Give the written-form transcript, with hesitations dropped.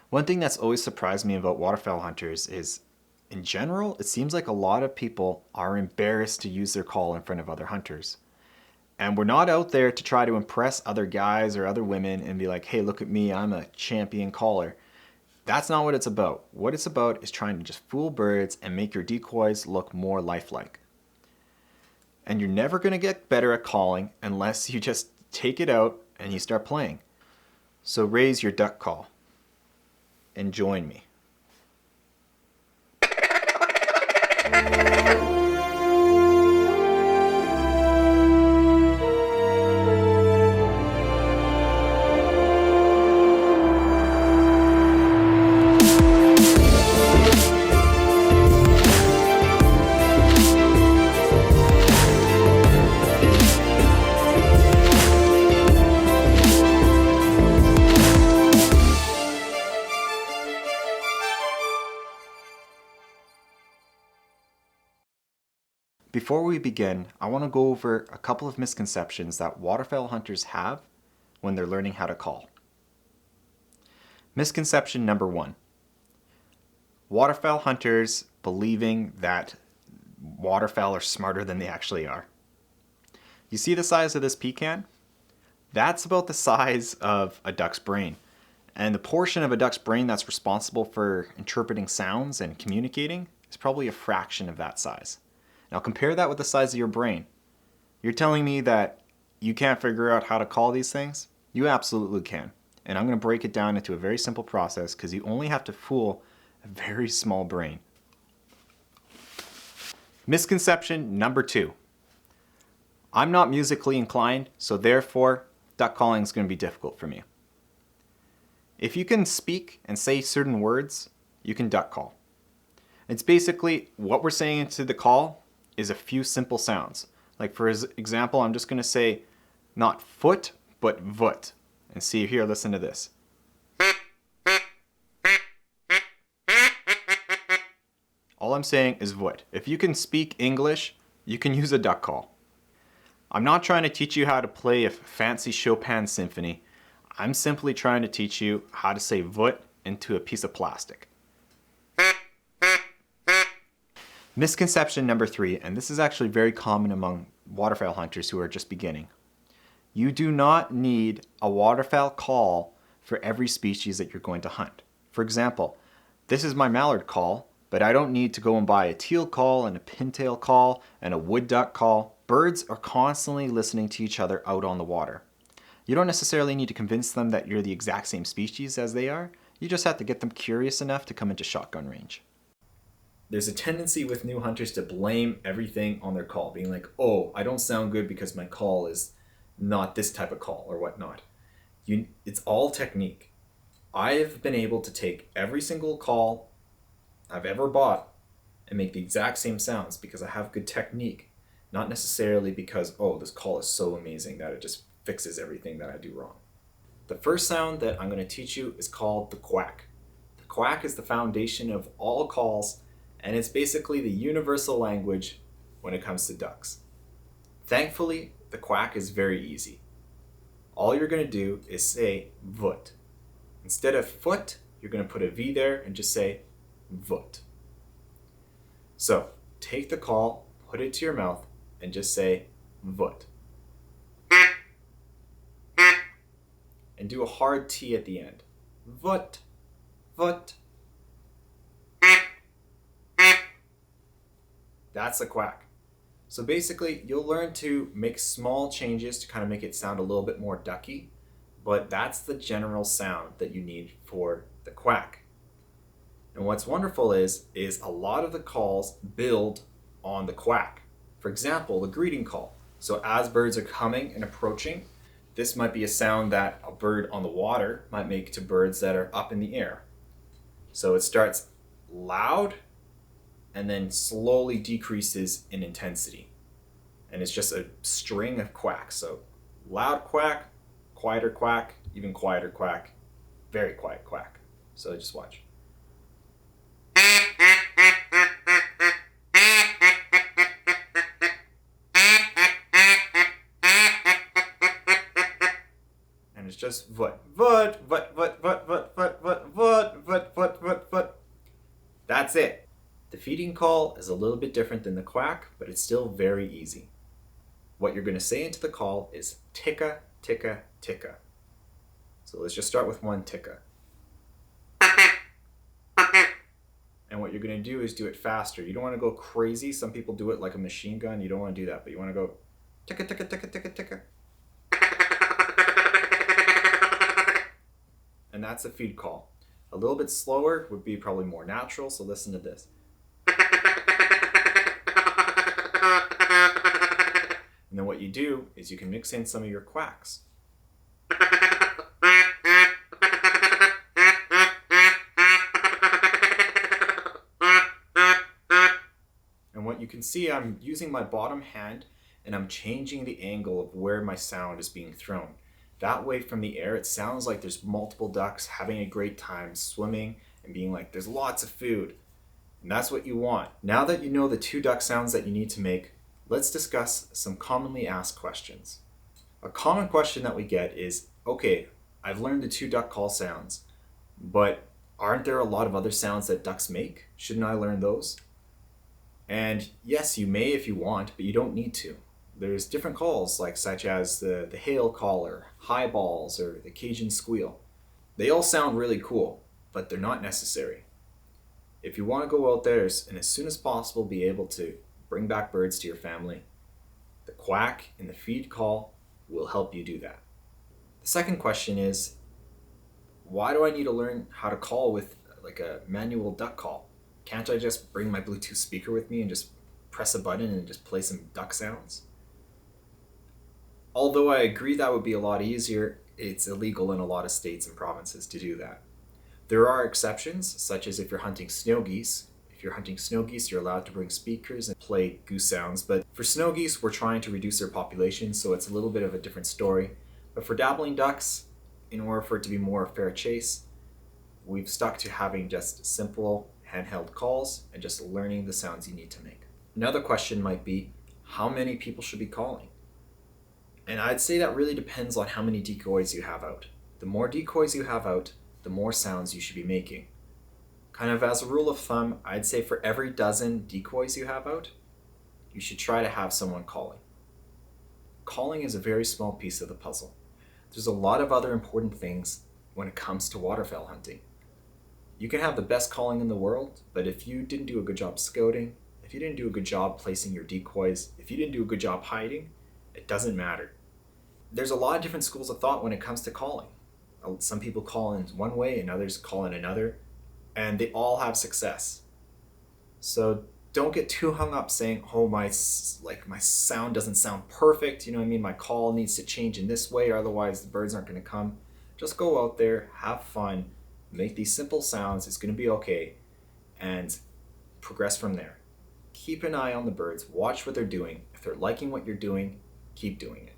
One thing that's always surprised me about waterfowl hunters is, in general, it seems like a lot of people are embarrassed to use their call in front of other hunters. And we're not out there to try to impress other guys or other women and be like, hey, look at me, I'm a champion caller. That's not what it's about. What it's about is trying to just fool birds and make your decoys look more lifelike. And you're never going to get better at calling unless you just take it out and you start playing. So raise your duck call and join me. Before we begin, I want to go over a couple of misconceptions that waterfowl hunters have when they're learning how to call. Misconception number 1. Waterfowl hunters believing that waterfowl are smarter than they actually are. You see the size of this pecan? That's about the size of a duck's brain. And the portion of a duck's brain that's responsible for interpreting sounds and communicating is probably a fraction of that size. Now compare that with the size of your brain. You're telling me that you can't figure out how to call these things? You absolutely can. And I'm going to break it down into a very simple process because you only have to fool a very small brain. Misconception number 2. I'm not musically inclined, so therefore duck calling is going to be difficult for me. If you can speak and say certain words, you can duck call. It's basically what we're saying into the call is a few simple sounds. Like for example, I'm just going to say not foot, but voot. And see here, listen to this. All I'm saying is voot. If you can speak English, you can use a duck call. I'm not trying to teach you how to play a fancy Chopin symphony. I'm simply trying to teach you how to say voot into a piece of plastic. Misconception number 3, and this is actually very common among waterfowl hunters who are just beginning. You do not need a waterfowl call for every species that you're going to hunt. For example, this is my mallard call, but I don't need to go and buy a teal call and a pintail call and a wood duck call. Birds are constantly listening to each other out on the water. You don't necessarily need to convince them that you're the exact same species as they are. You just have to get them curious enough to come into shotgun range. There's a tendency with new hunters to blame everything on their call, being like, oh, I don't sound good because my call is not this type of call or whatnot. It's all technique. I've been able to take every single call I've ever bought and make the exact same sounds because I have good technique, not necessarily because, oh, this call is so amazing that it just fixes everything that I do wrong. The first sound that I'm going to teach you is called the quack. The quack is the foundation of all calls, and it's basically the universal language when it comes to ducks. Thankfully, the quack is very easy. All you're going to do is say voot. Instead of foot, you're going to put a V there and just say voot. So, take the call, put it to your mouth, and just say voot. And do a hard T at the end. Voot, voot. That's the quack. So basically, you'll learn to make small changes to kind of make it sound a little bit more ducky, but that's the general sound that you need for the quack. And what's wonderful is a lot of the calls build on the quack. For example, the greeting call. So as birds are coming and approaching, this might be a sound that a bird on the water might make to birds that are up in the air. So it starts loud and then slowly decreases in intensity. And it's just a string of quacks. So loud quack, even quieter quack, very quiet quack. So just watch. And it's just voot, voot, voot, voot, voot, voot, voot, voot, voot, that's it. The feeding call is a little bit different than the quack, but it's still very easy. What you're going to say into the call is ticka, ticka, ticka. So let's just start with one ticka. And what you're going to do is do it faster. You don't want to go crazy. Some people do it like a machine gun. You don't want to do that, but you want to go ticka, ticka, ticka, ticka, ticka. And that's a feed call. A little bit slower would be probably more natural, so listen to this. And then what you do is you can mix in some of your quacks. And what you can see, I'm using my bottom hand and I'm changing the angle of where my sound is being thrown. That way from the air, it sounds like there's multiple ducks having a great time swimming and being like, there's lots of food. And that's what you want. Now that you know the 2 duck sounds that you need to make, let's discuss some commonly asked questions. A common question that we get is, okay, I've learned the 2 duck call sounds, but aren't there a lot of other sounds that ducks make? Shouldn't I learn those? And yes, you may if you want, but you don't need to. There's different calls, like such as the hail call or high balls or the Cajun squeal. They all sound really cool, but they're not necessary. If you want to go out there and as soon as possible be able to bring back birds to your family, the quack and the feed call will help you do that. The second question is, why do I need to learn how to call with like a manual duck call? Can't I just bring my Bluetooth speaker with me and just press a button and just play some duck sounds? Although I agree that would be a lot easier, it's illegal in a lot of states and provinces to do that. There are exceptions, such as if you're hunting snow geese. If you're hunting snow geese, you're allowed to bring speakers and play goose sounds. But for snow geese, we're trying to reduce their population, so it's a little bit of a different story. But for dabbling ducks, in order for it to be more a fair chase, we've stuck to having just simple handheld calls and just learning the sounds you need to make. Another question might be, how many people should be calling? And I'd say that really depends on how many decoys you have out. The more decoys you have out, the more sounds you should be making. Kind of as a rule of thumb, I'd say for every dozen decoys you have out, you should try to have someone calling. Calling is a very small piece of the puzzle. There's a lot of other important things when it comes to waterfowl hunting. You can have the best calling in the world, but if you didn't do a good job scouting, if you didn't do a good job placing your decoys, if you didn't do a good job hiding, it doesn't matter. There's a lot of different schools of thought when it comes to calling. Some people call in one way and others call in another, and they all have success. So don't get too hung up saying, oh, my sound doesn't sound perfect, you know what I mean? My call needs to change in this way, or otherwise the birds aren't going to come. Just go out there, have fun, make these simple sounds, it's going to be okay, and progress from there. Keep an eye on the birds, watch what they're doing. If they're liking what you're doing, keep doing it.